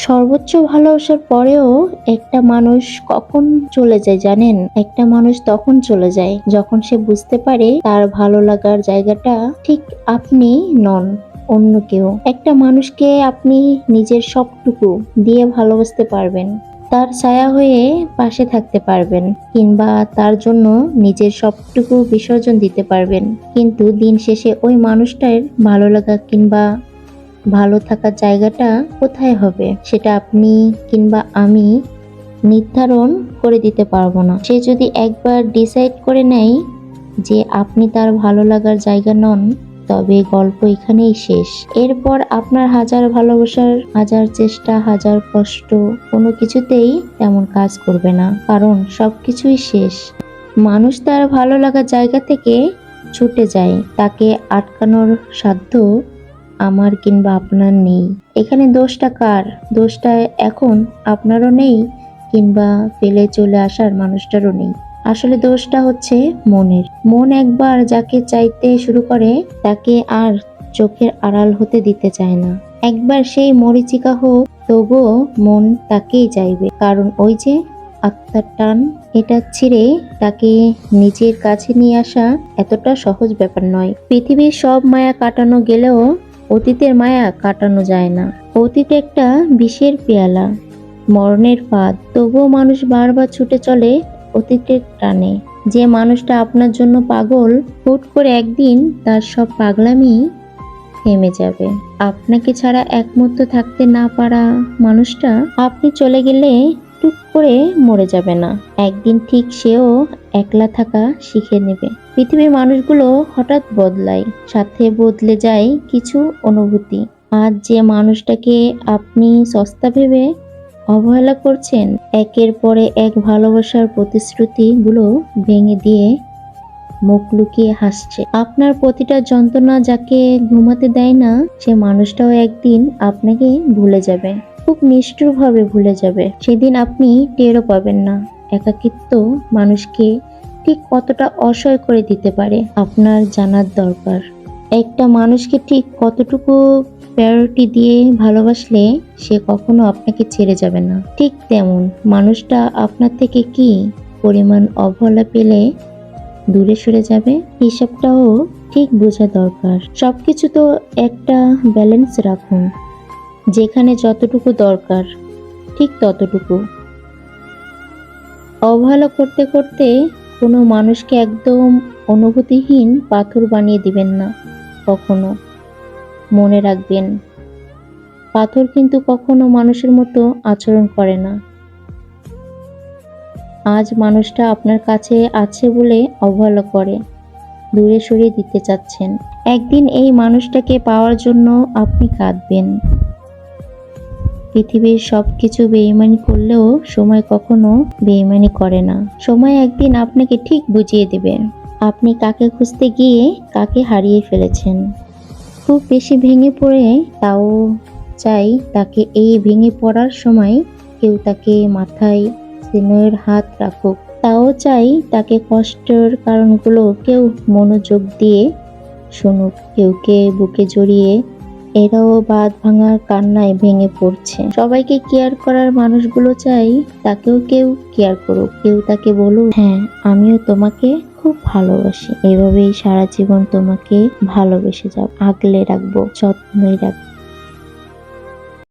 সর্বোচ্চ ভালোবাসার পরেও একটা মানুষ কখন চলে যায় জানেন? একটা মানুষ তখন চলে যায় যখন সে বুঝতে পারে তার ভালো লাগার জায়গাটা ঠিক আপনি নন, অন্য কেউ। একটা মানুষকে আপনি নিজের সবটুকু দিয়ে ভালোবাসতে পারবেন, তার ছায়া হয়ে পাশে থাকতে পারবেন, কিংবা তার জন্য নিজের সবটুকু বিসর্জন দিতে পারবেন, কিন্তু দিন শেষে ওই মানুষটার ভালো লাগা কিংবা ভালো থাকার জায়গাটা কোথায় হবে সেটা আপনি কিংবা আমি নির্ধারণ করে দিতে পারবো না। সে যদি একবার ডিসাইড করে নেয় যে আপনি তার ভালো লাগার জায়গা নন, তবে গল্প এখানেই শেষ। এরপর আপনার হাজার ভালোবাসার, হাজার চেষ্টা, হাজার কষ্ট কোনো কিছুতেই তেমন কাজ করবে না, কারণ সবকিছুই শেষ। মানুষ তার ভালো লাগার জায়গা থেকে ছুটে যায়, তাকে আটকানোর সাধ্য আমার কিংবা আপনার নেই। এখানে দোষটা কার? দোষটা এখন আপনারও নেই, কিংবা ফেলে চলে আসার মানুষটারও নেই। আসলে দোষটা হচ্ছে মনের। মন একবার যাকে চাইতে শুরু করে তাকে আর চোখের আড়াল হতে দিতে চায় না। একবার সেই মরীচিকা হোক, তবুও মন তাকেই চাইবে, কারণ ওই যে আত্মার টান, এটা ছিঁড়ে তাকে নিজের কাছে নিয়ে আসা এতটা সহজ ব্যাপার নয়। পৃথিবীর সব মায়া কাটানো গেলেও অতীতের মায়া কাটানো যায় না। অতীত একটা বিষের পেয়ালা, মরণের ফাঁদ, তবুও মানুষ বারবার ছুটে চলে অতীতের টানে। যে মানুষটা আপনার জন্য পাগল, হুট করে একদিন তার সব পাগলামি থেমে যাবে। আপনাকে ছাড়া এক মুহূর্ত থাকতে না পারা মানুষটা আপনি চলে গেলে টুক করে মরে যাবে না, একদিন ঠিক সেও একলা থাকা শিখে নেবে। পৃথিবীর মানুষগুলো হঠাৎ বদলায়, সাথে বদলে যায় কিছু অনুভূতি। আজ যে মানুষটাকে আপনি সস্তা ভেবে অবহেলা করছেন, একের পরে এক ভালোবাসার প্রতিশ্রুতি গুলো ভেঙে দিয়ে মুখ লুকিয়ে হাসছে। আপনার প্রতিটা যন্ত্রণা যাকে ঘুমাতে দেয় না, সে মানুষটাও একদিন আপনাকে ভুলে যাবে, খুব নিষ্ঠুরভাবে ভুলে যাবে। সেদিন আপনি টেরও পাবেন না একাকিত্ব মানুষকে ঠিক কতটা অসহায় করে দিতে পারে। আপনার জানার দরকার, একটা মানুষকে ঠিক কতটুকু প্রায়োরিটি দিয়ে ভালোবাসলে সে কখনো আপনাকে ছেড়ে যাবে না। ঠিক তেমন মানুষটা আপনার থেকে কি পরিমাণ অবহেলা পেলে দূরে সরে যাবে, হিসাবটাও ঠিক বোঝা দরকার। সবকিছু তো একটা ব্যালেন্স রাখুন, যেখানে যতটুকু দরকার ঠিক ততটুকু। অবহেলা করতে করতে কোনো মানুষকে একদম অনুভূতিহীন পাথর বানিয়ে দিবেন না কখনো। মনে রাখবেন, পাথর কিন্তু কখনো মানুষের মতো আচরণ করে না। আজ মানুষটা আপনার কাছে আছে বলে অবহেলা করে দূরে সরিয়ে দিতে চাচ্ছেন। একদিন এই মানুষটাকে পাওয়ার জন্য আপনি কাঁদবেন। পৃথিবীর সবকিছু বেইমানি করলেও সময় কখনো বেইমানি করে না। সময় একদিন আপনাকে ঠিক বুঝিয়ে দেবে আপনি কাকে খুঁজতে গিয়ে কাকে হারিয়ে ফেলেছেন। খুব বেশি ভেঙে পড়ে তাও চাই তাকে এই ভেঙে পড়ার সময় কেউ তাকে মাথায় স্নেহের হাত রাখুক। তাও চাই তাকে কষ্টের কারণগুলো কেউ মনোযোগ দিয়ে শুনুক। কেউকে বুকে জড়িয়ে এরাও বাঁধ ভাঙার কান্নায় ভেঙে পড়ছে। সবাইকে কেয়ার করার মানুষগুলো চাই তাকেও কেউ কেয়ার করুক। কেউ তাকে বলুক, হ্যাঁ আমিও তোমাকে খুব ভালোবাসি, এভাবেই সারা জীবন তোমাকে ভালোবেসে যাব, আগলে রাখবো, যত্নই রাখবো।